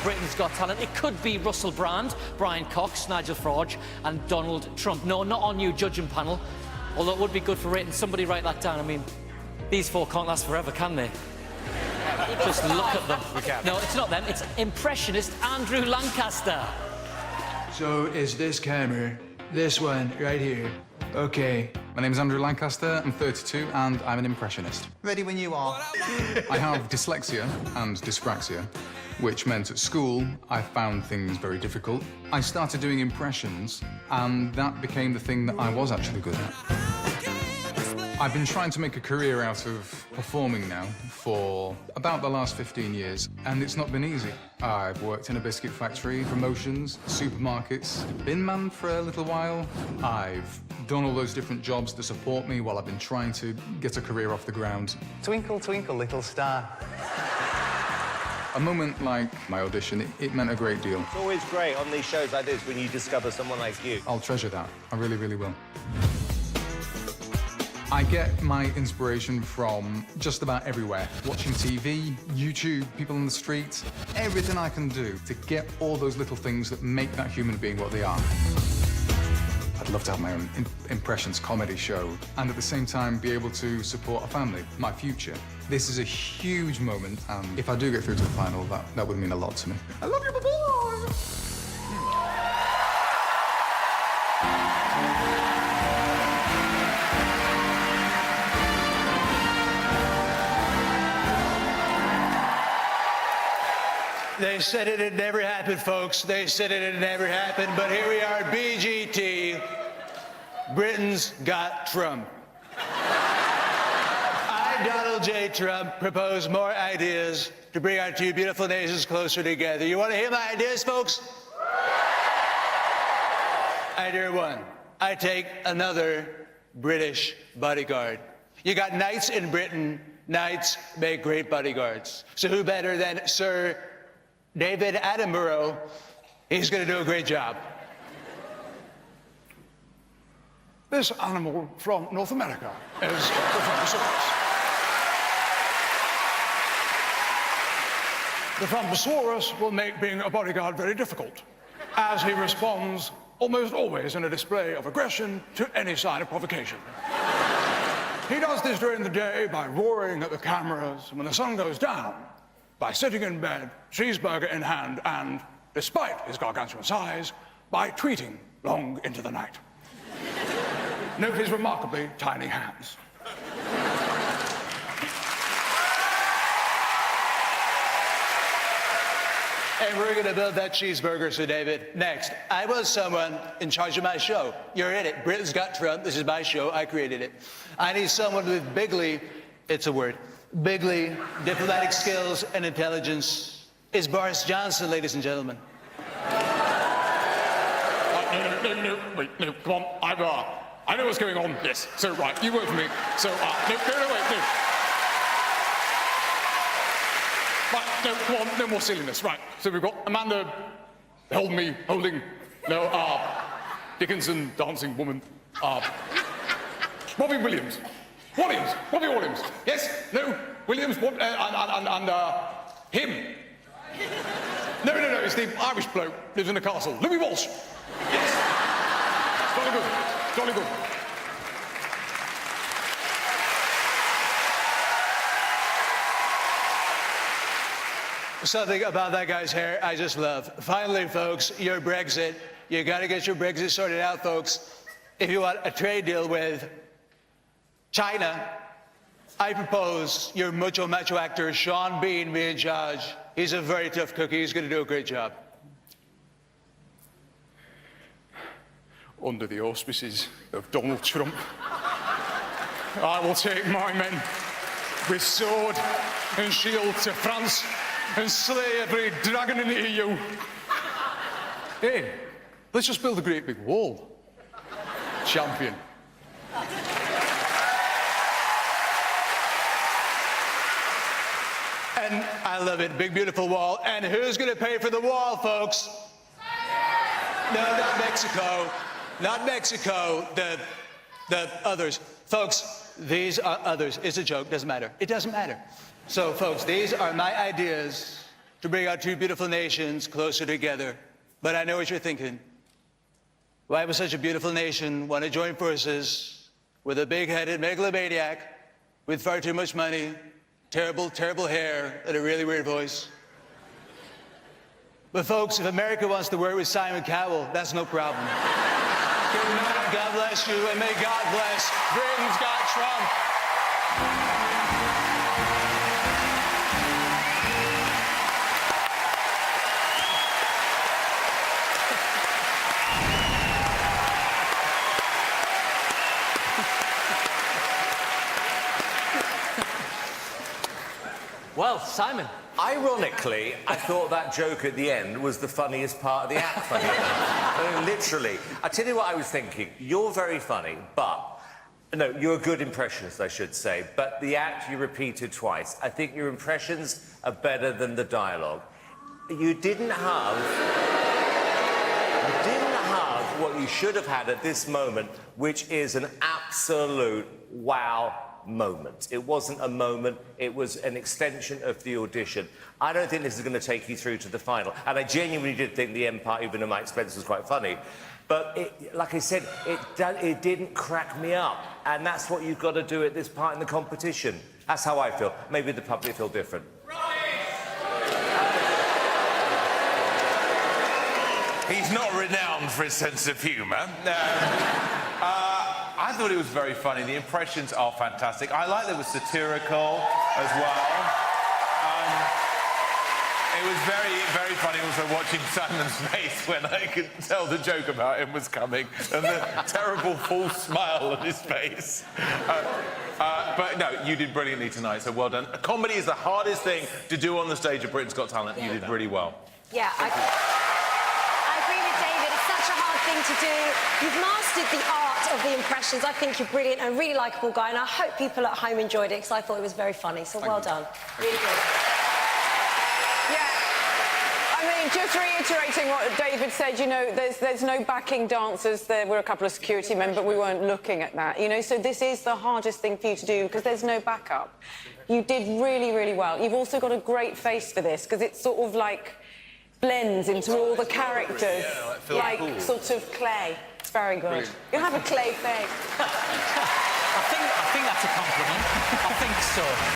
Britain's Got Talent. It could be Russell Brand, Brian Cox, Nigel Farage and Donald Trump. No, not on you judging panel, although it would be good for ratings. Somebody write that down. I mean, these four can't last forever, can they? Just look at them. No, it's not them. It's impressionist Andrew Lancaster. So is this camera, this one right here. Okay. My name's Andrew Lancaster, I'm 32 and I'm an impressionist. Ready when you are. I have dyslexia and dyspraxia, which meant at school I found things very difficult. I started doing impressions and that became the thing that I was actually good at. I've been trying to make a career out of performing now for about the last 15 years, and it's not been easy. I've worked in a biscuit factory, promotions, supermarkets, bin man for a little while. I've done all those different jobs to support me while I've been trying to get a career off the ground. Twinkle, twinkle, little star. A moment like my audition, it meant a great deal. It's always great on these shows like this when you discover someone like you. I'll treasure that. I really, really will. I get my inspiration from just about everywhere. Watching TV, YouTube, people on the street, everything I can do to get all those little things that make that human being what they are. I'd love to have my own impressions comedy show and at the same time be able to support a family, my future. This is a huge moment, and if I do get through to the final, that would mean a lot to me. I love you, bye-bye! They said it had never happened, folks. They said it had never happened, but here we are, BGT. Britain's Got Trump. I, Donald J. Trump, propose more ideas to bring our two beautiful nations closer together. You want to hear my ideas, folks? Idea one, I take another British bodyguard. You got knights in Britain. Knights make great bodyguards. So who better than Sir David Attenborough? He's going to do a great job. This animal from North America is the Thumbosaurus. The Thumbosaurus will make being a bodyguard very difficult, as he responds almost always in a display of aggression to any sign of provocation. He does this during the day by roaring at the cameras, and when the sun goes down, by sitting in bed, cheeseburger in hand, and, despite his gargantuan size, by tweeting long into the night. Note his remarkably tiny hands. And we're going to build that cheeseburger, Sir David. Next, I was someone in charge of my show. You're in it. Britain's Got Trump. This is my show. I created it. I need someone with bigly, it's a word, bigly diplomatic skills and intelligence. Is Boris Johnson, ladies and gentlemen. No, come on, I know what's going on. Yes, so right, you work for me. So, no, wait, no. Right, no, come on, no more silliness. Right, so we've got Amanda holding, Dickinson, dancing woman, Robbie Williams. Robbie Williams. Yes, no, Williams, and him. No, it's the Irish bloke, lives in the castle. Louis Walsh. Yes. Jolly good. Something about that guy's hair I just love. Finally, folks, your Brexit. You got to get your Brexit sorted out, folks. If you want a trade deal with China, I propose your mucho macho actor Sean Bean be in charge. He's a very tough cookie. He's going to do a great job. Under the auspices of Donald Trump, I will take my men with sword and shield to France and slay every dragon in the EU. Hey, let's just build a great big wall. Champion. And I love it. Big, beautiful wall. And who's going to pay for the wall, folks? No, not Mexico. Not Mexico. The others. Folks, these are others. It's a joke. Doesn't matter. It doesn't matter. So, folks, these are my ideas to bring our two beautiful nations closer together. But I know what you're thinking. Why would such a beautiful nation want to join forces with a big-headed megalomaniac with far too much money, terrible, terrible hair, and a really weird voice? But folks, if America wants to work with Simon Cowell, that's no problem. Good night, God bless you, and may God bless Britain's got Trump. Well, Simon. Ironically, I thought that joke at the end was the funniest part of the act. Funny enough. I mean, literally. I tell you what I was thinking. You're very funny, but... No, you're a good impressionist, I should say. But the act you repeated twice. I think your impressions are better than the dialogue. You didn't have what you should have had at this moment, which is an absolute wow moment. It wasn't a moment, it was an extension of the audition. I don't think this is going to take you through to the final. And I genuinely did think the Empire, even at my expense, was quite funny. But, like I said, it didn't crack me up. And that's what you've got to do at this part in the competition. That's how I feel. Maybe the public feel different. He's not renowned for his sense of humour. I thought it was very funny. The impressions are fantastic. I like that it was satirical as well. It was very, very funny also watching Simon's face when I could tell the joke about him was coming and the terrible false smile on his face. But no, you did brilliantly tonight, so well done. Comedy is the hardest thing to do on the stage of Britain's Got Talent. You did really well. Yeah, I agree with David. It's such a hard thing to do. You've mastered the art of the impressions. I think you're brilliant and a really likeable guy, and I hope people at home enjoyed it because I thought it was very funny. So well done. Really good. I mean, just reiterating what David said, you know, there's no backing dancers. There were a couple of security men, but we weren't looking at that, you know, so this is the hardest thing for you to do because there's no backup. You did really, really well. You've also got a great face for this because it sort of, like, blends into all the characters, like cool. Sort of clay. It's very good. Brilliant. You have a clay face. I think that's a compliment. I think so.